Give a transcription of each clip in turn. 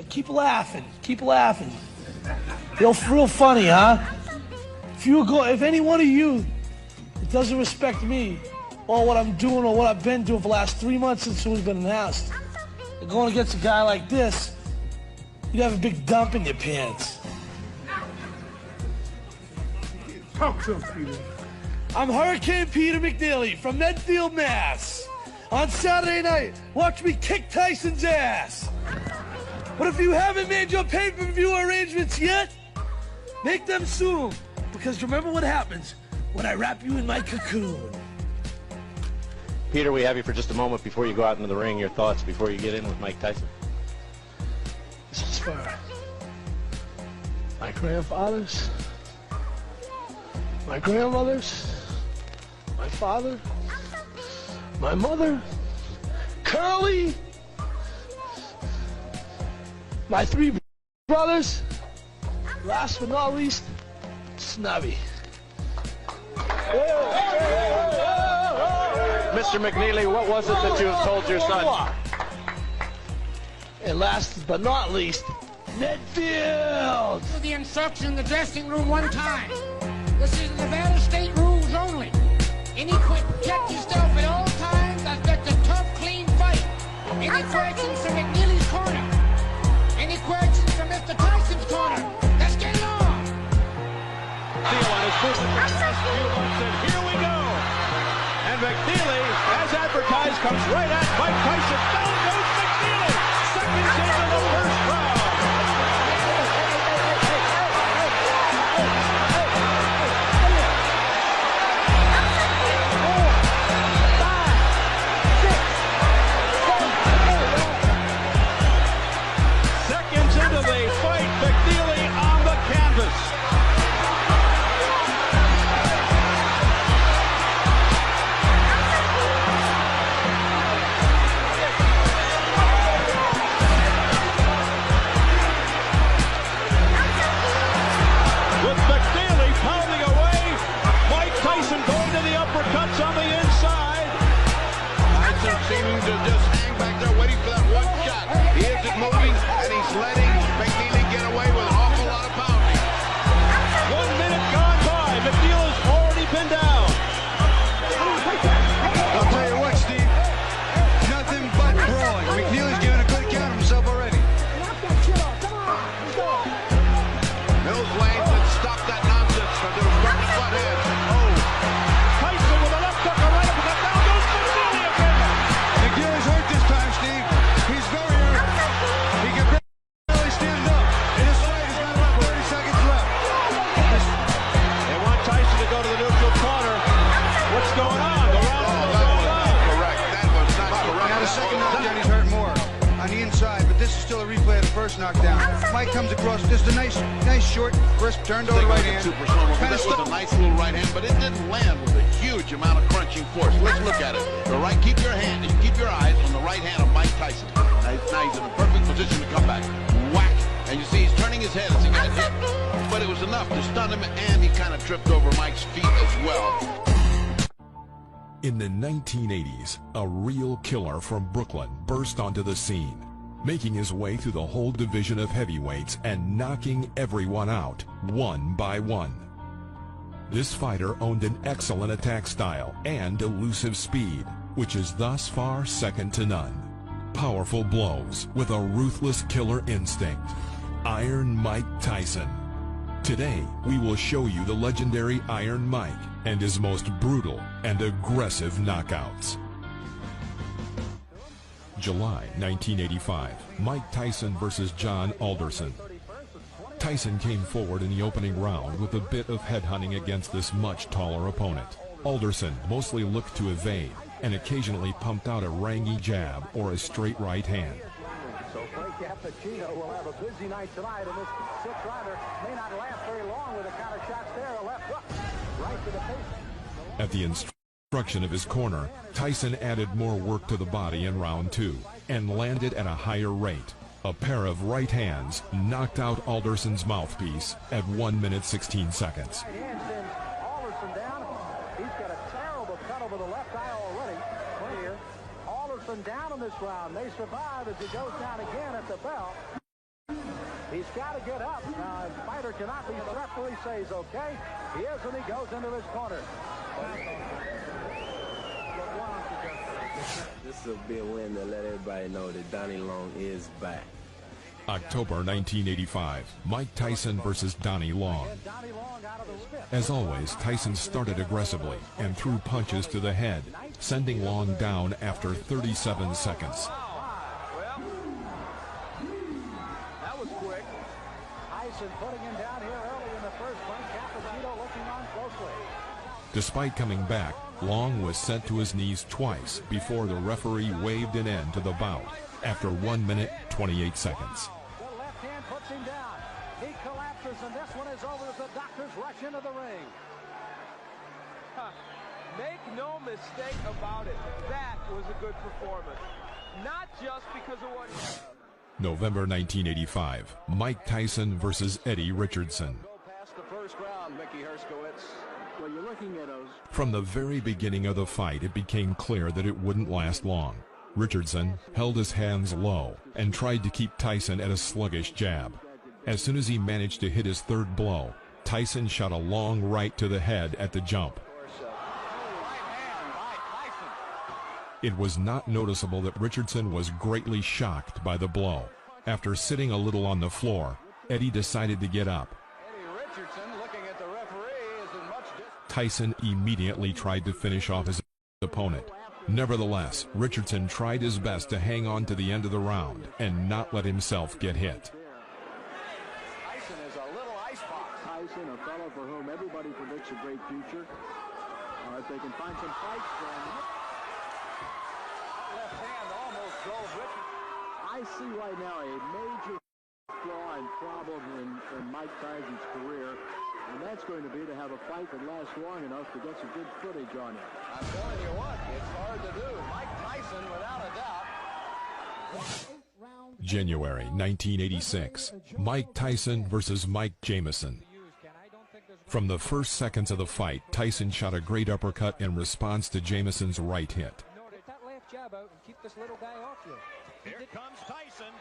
Keep laughing. Keep laughing. Real funny, huh? If any one of you that doesn't respect me or what I'm doing or what I've been doing for the last 3 months since it was been announced, and going against a guy like this, you'd have a big dump in your pants. Talk to him, Peter. I'm Hurricane Peter McNeely from Medfield, Mass. On Saturday night, watch me kick Tyson's ass. But if you haven't made your pay-per-view arrangements yet, make them soon. Because remember what happens when I wrap you in my cocoon. Peter, we have you for just a moment before you go out into the ring. Your thoughts before you get in with Mike Tyson. This is for my grandfathers, my grandmothers, my father, my mother, Curly, my 3 brothers, last but not least, Snubby. Mr. McNeely, what was it that you have told your son? And last but not least, Medfield! Do the instruction in the dressing room one time. This is Nevada State rules only. Check yourself at all times. I expect a tough, clean fight. Any questions from McNeely's corner? Any questions from Mr. Tyson's corner? Let's get it on! Deal on his first and here we go! And McNeely, as advertised, comes right at Mike Tyson. Down goes McNeely! Seconds into the first round! Seconds into the fight, McNeely on the canvas. With McNeely pounding away, Mike Tyson going to the uppercuts on the inside. Tyson seeming to just hang back there waiting for that one shot. He isn't moving, and he's letting McNeely get away with an awful lot of pounding. 1 minute gone by. McNeely's already been down. I'll tell you what, Steve, nothing but brawling. McNeely's giving a good account of himself already. Mills Lane can stop that nonsense from doing starting to butt heads. Oh, Tyson with a left hook, a right hook, and down goes McNeely again. McNeely's hurt this time, Steve. He's very hurt. He can barely stand up. And this fight has got about 30 seconds left. They want Tyson to go to the neutral corner. What's going on? The round is That going was on. not correct. That was not correct. Now the second knockdown, he's hurt more on the inside, but this is still a replay of the first knockdown. Mike comes across, just a nice short, crisp, turned over right hand. Super slow. Kinda That was a nice little right hand, but it didn't land with a huge amount of crunching force. Let's look at it. The right, keep your eyes on the right hand of Mike Tyson. Now he's in a perfect position to come back. Whack. And you see he's turning his head as he got hit. But it was enough to stun him, and he kind of tripped over Mike's feet as well. In the 1980s, a real killer from Brooklyn burst onto the scene, making his way through the whole division of heavyweights and knocking everyone out, one by one. This fighter owned an excellent attack style and elusive speed, which is thus far second to none. Powerful blows with a ruthless killer instinct. Iron Mike Tyson. Today, we will show you the legendary Iron Mike and his most brutal and aggressive knockouts. July 1985, Mike Tyson versus John Alderson. Tyson came forward in the opening round with a bit of headhunting against this much taller opponent. Alderson mostly looked to evade and occasionally pumped out a rangy jab or a straight right hand. So Frank Cappuccino will have a busy night tonight, and this sixth rounder may not last very long with a counter shots there, a left hook right to the face. At the instruction of his corner, Tyson added more work to the body in round 2 and landed at a higher rate. A pair of right hands knocked out Alderson's mouthpiece at 1 minute 16 seconds. Right hand sends Alderson down. He's got a terrible cut over the left eye already. Here, Alderson down in this round. They survive as he goes down again at the bell. got to get up. Now, the fighter cannot be. The referee says, okay. He is, and he goes into his corner. This will be a win to let everybody know that Donnie Long is back. October 1985, Mike Tyson versus Donnie Long. As always, Tyson started aggressively and threw punches to the head, sending Long down after 37 seconds. Well, that was quick. Tyson putting him down here early in the first one. Cappuccino looking on closely. Despite coming back, Long was sent to his knees twice before the referee waved an end to the bout after 1 minute 28 seconds. The left hand puts him down. He collapses, and this one is over as the doctors rush into the ring. Make no mistake about it. That was a good performance. Not just because of what... November 1985, Mike Tyson versus Eddie Richardson. Go past the first round, Mickey Herskowitz. Well, you're looking at those. From the very beginning of the fight, it became clear that it wouldn't last long. Richardson held his hands low and tried to keep Tyson at a sluggish jab. As soon as he managed to hit his third blow, Tyson shot a long right to the head at the jump. It was not noticeable that Richardson was greatly shocked by the blow. After sitting a little on the floor, Eddie decided to get up. Eddie Richardson looking at the referee is in much distance. Tyson immediately tried to finish off his opponent. Nevertheless, Richardson tried his best to hang on to the end of the round and not let himself get hit. Tyson is a little icebox. Tyson, a fellow for whom everybody predicts a great future. If they can find some fights for him. Left hand almost drove Richardson. I see right now a major flaw and problem in Mike Tyson's career, and that's going to be to have a fight that lasts long enough to get some good footage on it. I'm telling you what, it's hard to do. Mike Tyson, without a doubt. January 1986, Mike Tyson versus Mike Jamison. From the first seconds of the fight, Tyson shot a great uppercut in response to Jamison's right hit. Get that left jab out and keep this little guy off you. Here comes Tyson.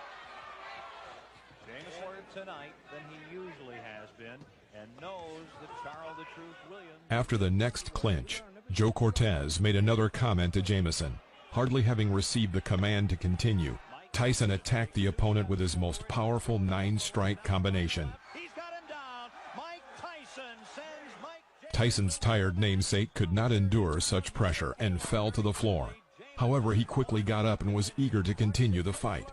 James more tonight than he usually has been, and knows that Charles the Truth Williams. After the next clinch, Joe Cortez made another comment to Jamison. Hardly having received the command to continue, Tyson attacked the opponent with his most powerful 9-strike combination. He's got him down. Mike Tyson sends Mike. Tyson's tired namesake could not endure such pressure and fell to the floor. However, he quickly got up and was eager to continue the fight.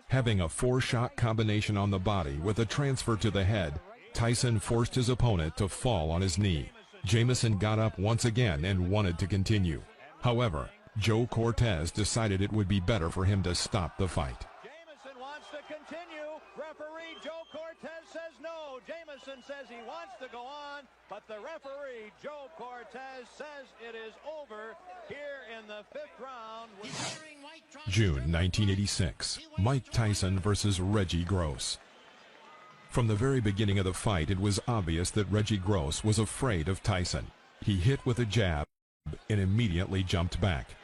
Having a 4-shot combination on the body with a transfer to the head, Tyson forced his opponent to fall on his knee. Jamison got up once again and wanted to continue. However, Joe Cortez decided it would be better for him to stop the fight. Jamison wants to continue. Referee Joe Cortez says no. Jamison says he wants to go on, but the referee Joe Cortez says it is over here in the 5th round. June 1986, Mike Tyson versus Reggie Gross. From the very beginning of the fight, it was obvious that Reggie Gross was afraid of Tyson. He hit with a jab and immediately jumped back.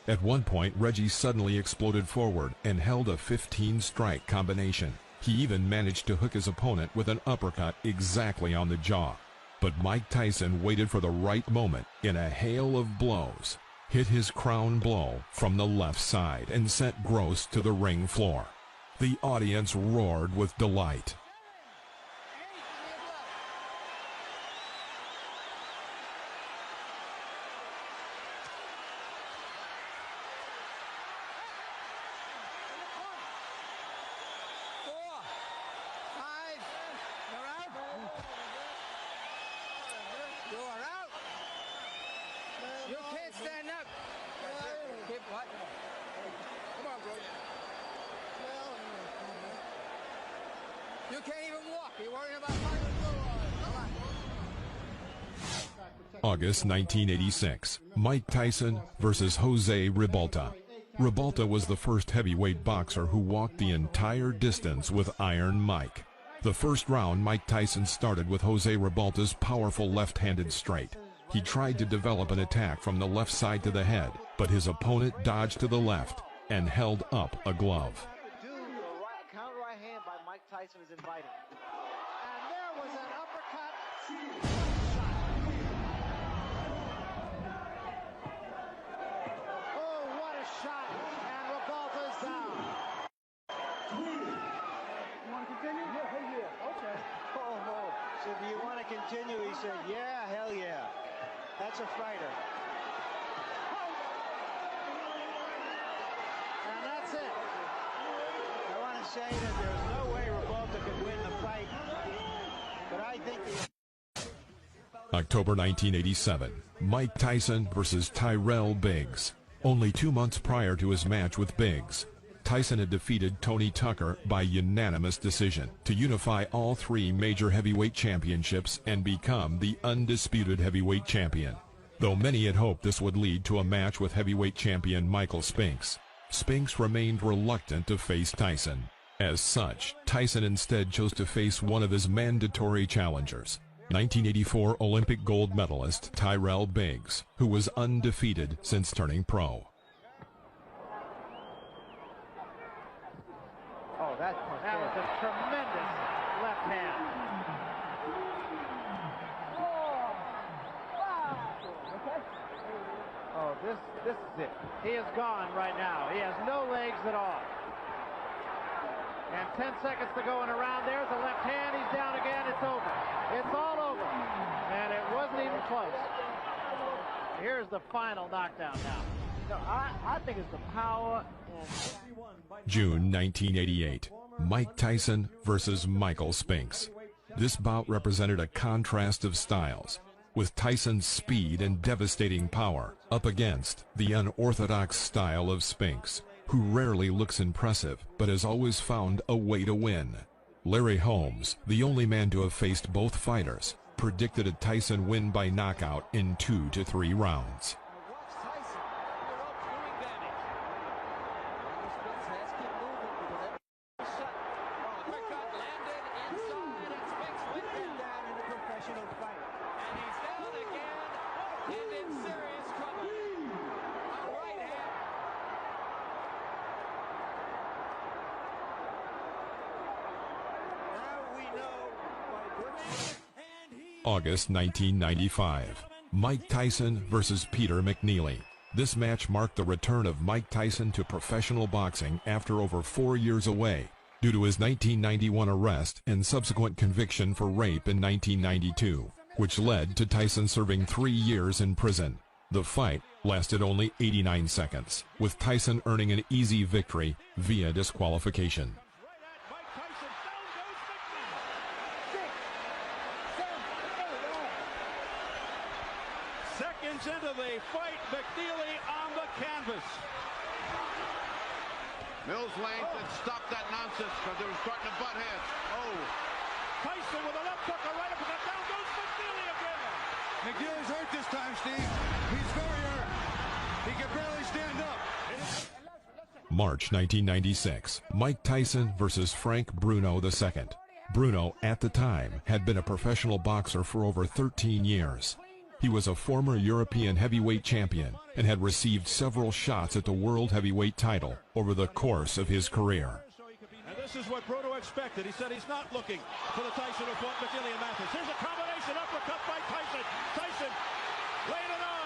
At one point, Reggie suddenly exploded forward and held a 15-strike combination. He even managed to hook his opponent with an uppercut exactly on the jaw. But Mike Tyson waited for the right moment in a hail of blows, hit his crown blow from the left side, and sent Gross to the ring floor. The audience roared with delight. You are out. You can't stand up. Keep what? Come on, bro. You can't even walk. You're worrying about fighting. Come on. August 1986, Mike Tyson versus Jose Ribalta. Ribalta was the first heavyweight boxer who walked the entire distance with Iron Mike. The first round, Mike Tyson started with Jose Ribalta's powerful left-handed straight. He tried to develop an attack from the left side to the head, but his opponent dodged to the left and held up a glove. Counter right hand by Mike Tyson is inviting. And there was an uppercut. Oh, what a shot. And Ribalta's down. You want to continue? Yeah. Okay. Oh. So do you want to continue? He said, yeah, hell yeah. That's a fighter. And that's it. I want to say that there's no way Ribalta could win the fight, but I think October 1987, Mike Tyson versus Tyrell Biggs. Only 2 months prior to his match with Biggs, Tyson had defeated Tony Tucker by unanimous decision to unify all 3 major heavyweight championships and become the undisputed heavyweight champion. Though many had hoped this would lead to a match with heavyweight champion Michael Spinks, Spinks remained reluctant to face Tyson. As such, Tyson instead chose to face one of his mandatory challengers, 1984 Olympic gold medalist Tyrell Biggs, who was undefeated since turning pro. Oh, that was a tremendous left hand. Oh, this is it. He is gone right now. He has no legs at all. And 10 seconds to go in a round. There's a left hand. He's down again. It's over. It's all over. And it wasn't even close. Here's the final knockdown now. No, I think it's the power and... June 1988, Mike Tyson versus Michael Spinks. This bout represented a contrast of styles, with Tyson's speed and devastating power up against the unorthodox style of Spinks, who rarely looks impressive but has always found a way to win. Larry Holmes, the only man to have faced both fighters, predicted a Tyson win by knockout in 2 to 3 rounds. August 1995, Mike Tyson versus Peter McNeely. This match marked the return of Mike Tyson to professional boxing after over 4 years away due to his 1991 arrest and subsequent conviction for rape in 1992, which led to Tyson serving 3 years in prison. The fight lasted only 89 seconds, with Tyson earning an easy victory via disqualification. Seconds into the fight, McNeely on the canvas. Mills Lane said stop that nonsense because they were starting to butt heads. Oh. Tyson with a left hook, a right uppercut, down goes McNeely again. McNeely's hurt this time, Steve. He's very hurt. He can barely stand up. March 1996, Mike Tyson versus Frank Bruno II. Bruno, at the time, had been a professional boxer for over 13 years. He was a former European heavyweight champion and had received several shots at the world heavyweight title over the course of his career. And this is what Bruno expected. He said he's not looking for the Tyson who fought McNeely and Mathis. Here's a combination uppercut by Tyson. Tyson laying it on.